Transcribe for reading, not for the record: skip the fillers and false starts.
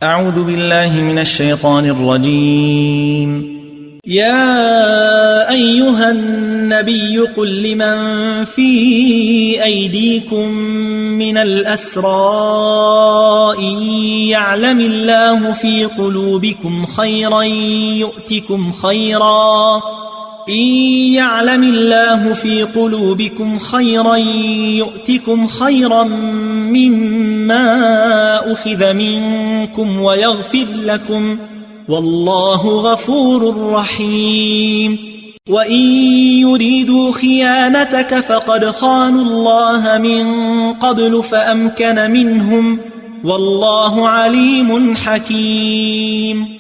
أعوذ بالله من الشيطان الرجيم. يا أيها النبي قل لمن في أيديكم من الأسرى إن يعلم الله في قلوبكم خيرا يؤتكم خيرا مما أخذ منكم ويغفر لكم والله غفور رحيم. وإن يريدوا خيانتك فقد خانوا الله من قبل فأمكن منهم والله عليم حكيم.